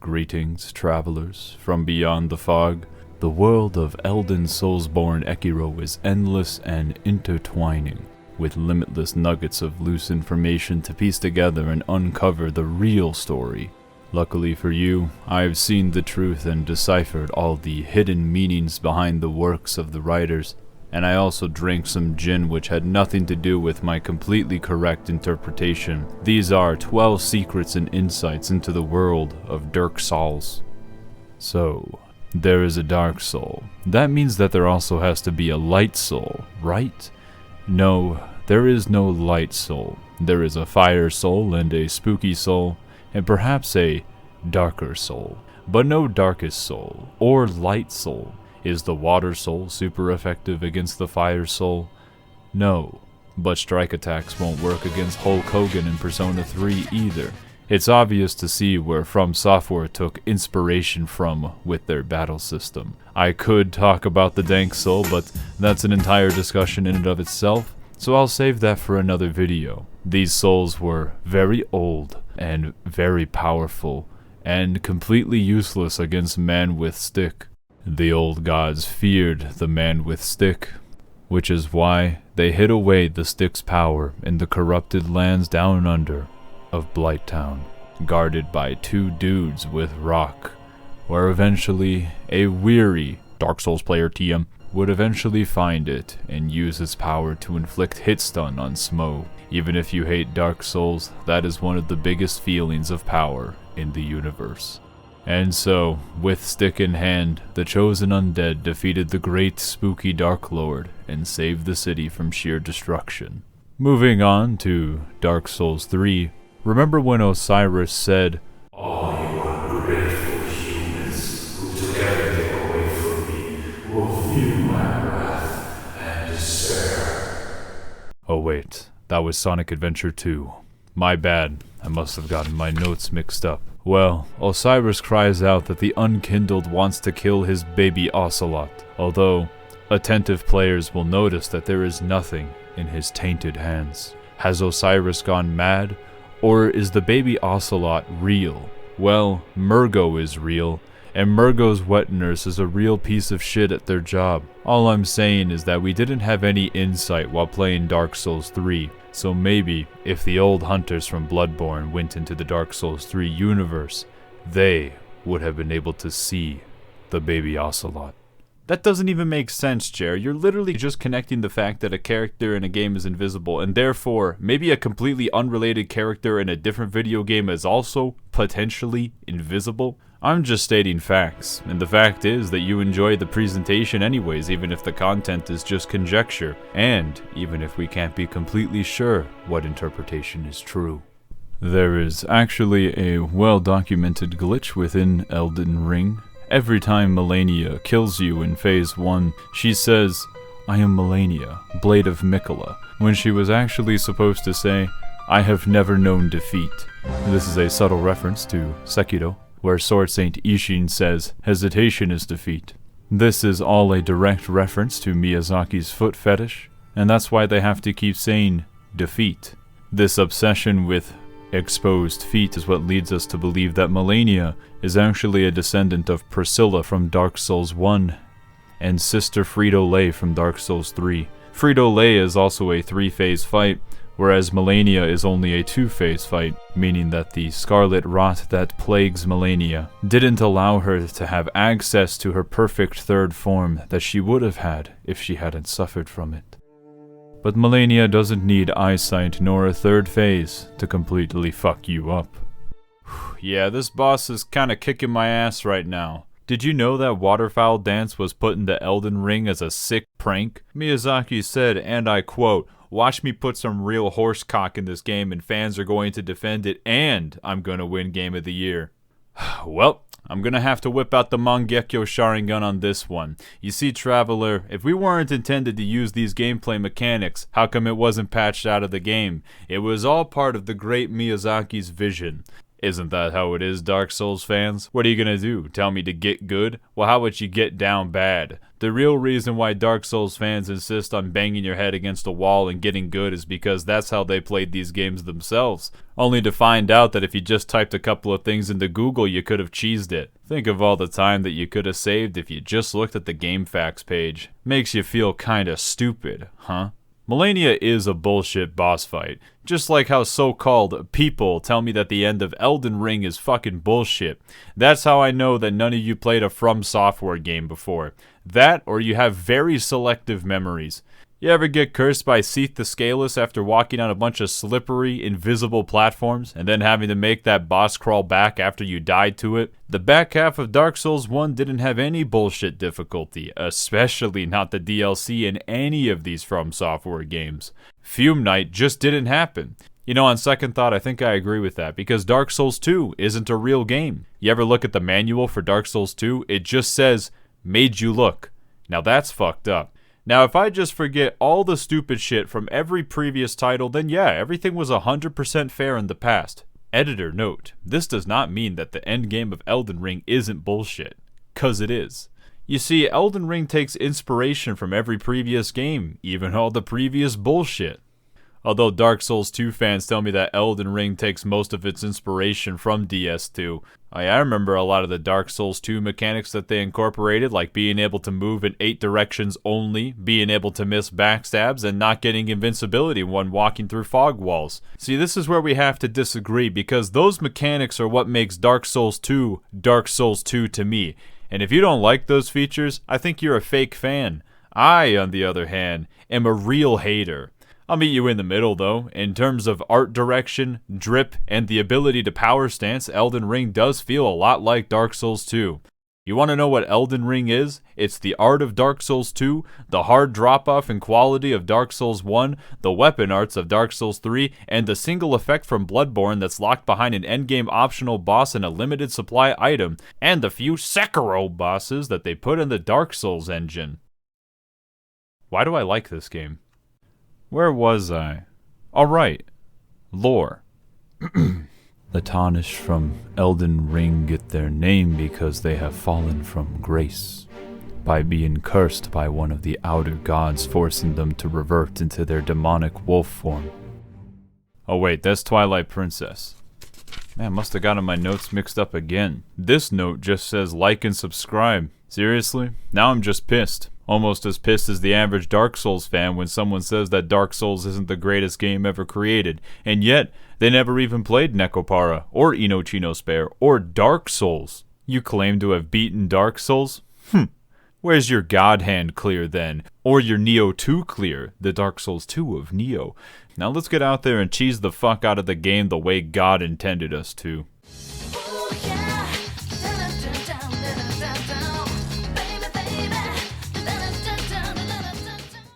Greetings, travelers, from beyond the fog. The world of Elden Soulsborne Ekiro is endless and intertwining, with limitless nuggets of loose information to piece together and uncover the real story. Luckily for you, I have seen the truth and deciphered all the hidden meanings behind the works of the writers, and I also drank some gin which had nothing to do with my completely correct interpretation. These are 12 secrets and insights into the world of Dark Souls. So, there is a Dark Soul. That means that there also has to be a Light Soul, right? No, there is no Light Soul. There is a Fire Soul and a Spooky Soul, and perhaps a Darker Soul. But no Darkest Soul, or Light Soul. Is the Water Soul super effective against the Fire Soul? No, but strike attacks won't work against Hulk Hogan in Persona 3 either. It's obvious to see where From Software took inspiration from with their battle system. I could talk about the Dank Soul, but that's an entire discussion in and of itself, so I'll save that for another video. These souls were very old and very powerful, and completely useless against Man with Stick. The old gods feared the Man with Stick, which is why they hid away the stick's power in the corrupted lands down under of Blighttown, guarded by two dudes with rock, where eventually a weary Dark Souls player TM would eventually find it and use its power to inflict hit stun on Smo. Even if you hate Dark Souls, that is one of the biggest feelings of power in the universe. And so, with stick in hand, the chosen undead defeated the great spooky Dark Lord and saved the city from sheer destruction. Moving on to Dark Souls 3, remember when Osiris said, "All you ungrateful humans who together take away from me will feel my wrath and despair." Oh wait, that was Sonic Adventure 2. My bad, I must have gotten my notes mixed up. Well, Osiris cries out that the Unkindled wants to kill his baby Ocelot, although attentive players will notice that there is nothing in his tainted hands. Has Osiris gone mad, or is the baby Ocelot real? Well, Murgo is real, and Murgo's wet nurse is a real piece of shit at their job. All I'm saying is that we didn't have any insight while playing Dark Souls 3, so maybe if the old hunters from Bloodborne went into the Dark Souls 3 universe, they would have been able to see the baby Ocelot. That doesn't even make sense, Jer. You're literally just connecting the fact that a character in a game is invisible, and therefore, maybe a completely unrelated character in a different video game is also potentially invisible. I'm just stating facts, and the fact is that you enjoy the presentation anyways, even if the content is just conjecture, and even if we can't be completely sure what interpretation is true. There is actually a well-documented glitch within Elden Ring. Every time Malenia kills you in Phase 1, she says, "I am Malenia, Blade of Mikola," when she was actually supposed to say, "I have never known defeat." This is a subtle reference to Sekiro, where Sword Saint Ishin says, "Hesitation is defeat." This is all a direct reference to Miyazaki's foot fetish, and that's why they have to keep saying defeat. This obsession with exposed feet is what leads us to believe that Malenia is actually a descendant of Priscilla from Dark Souls 1 and Sister Frito-Lay from Dark Souls 3. Frito-Lay is also a 3-phase fight, whereas Malenia is only a 2-phase fight, meaning that the scarlet rot that plagues Malenia didn't allow her to have access to her perfect third form that she would have had if she hadn't suffered from it. But Malenia doesn't need eyesight nor a third phase to completely fuck you up. Yeah, this boss is kinda kicking my ass right now. Did you know that Waterfowl Dance was put into Elden Ring as a sick prank? Miyazaki said, and I quote, "Watch me put some real horse cock in this game and fans are going to defend it and I'm gonna win Game of the Year." Well, I'm gonna have to whip out the Mangekyo Sharingan on this one. You see, Traveler, if we weren't intended to use these gameplay mechanics, how come it wasn't patched out of the game? It was all part of the great Miyazaki's vision. Isn't that how it is, Dark Souls fans? What are you gonna do? Tell me to get good? Well, how about you get down bad? The real reason why Dark Souls fans insist on banging your head against a wall and getting good is because that's how they played these games themselves. Only to find out that if you just typed a couple of things into Google, you could have cheesed it. Think of all the time that you could have saved if you just looked at the GameFAQs page. Makes you feel kinda stupid, huh? Malenia is a bullshit boss fight. Just like how so-called people tell me that the end of Elden Ring is fucking bullshit. That's how I know that none of you played a From Software game before. That, or you have very selective memories. You ever get cursed by Seath the Scaleless after walking on a bunch of slippery, invisible platforms, and then having to make that boss crawl back after you died to it? The back half of Dark Souls 1 didn't have any bullshit difficulty, especially not the DLC in any of these From Software games. Fume Night just didn't happen. You know, on second thought, I think I agree with that, because Dark Souls 2 isn't a real game. You ever look at the manual for Dark Souls 2? It just says, made you look. Now that's fucked up. Now, if I just forget all the stupid shit from every previous title, then yeah, everything was 100% fair in the past. Editor note, this does not mean that the endgame of Elden Ring isn't bullshit, 'cause it is. You see, Elden Ring takes inspiration from every previous game, even all the previous bullshit. Although Dark Souls 2 fans tell me that Elden Ring takes most of its inspiration from DS2. I remember a lot of the Dark Souls 2 mechanics that they incorporated, like being able to move in 8 directions only, being able to miss backstabs, and not getting invincibility when walking through fog walls. See, this is where we have to disagree, because those mechanics are what makes Dark Souls 2 to me. And if you don't like those features, I think you're a fake fan. I, on the other hand, am a real hater. I'll meet you in the middle, though. In terms of art direction, drip, and the ability to power stance, Elden Ring does feel a lot like Dark Souls 2. You want to know what Elden Ring is? It's the art of Dark Souls 2, the hard drop-off in quality of Dark Souls 1, the weapon arts of Dark Souls 3, and the single effect from Bloodborne that's locked behind an endgame optional boss and a limited supply item, and the few Sekiro bosses that they put in the Dark Souls engine. Why do I like this game? Where was I? Alright. Lore. The tarnished from Elden Ring get their name because they have fallen from grace, by being cursed by one of the outer gods, forcing them to revert into their demonic wolf form. Oh wait, that's Twilight Princess. Man, must have gotten my notes mixed up again. This note just says like and subscribe. Seriously? Now I'm just pissed. Almost as pissed as the average Dark Souls fan when someone says that Dark Souls isn't the greatest game ever created, and yet they never even played Necopara, or Inochino Spare, or Dark Souls. You claim to have beaten Dark Souls? Where's your God hand clear then? Or your Neo 2 clear, the Dark Souls 2 of Neo? Now let's get out there and cheese the fuck out of the game the way God intended us to. Oh, yeah.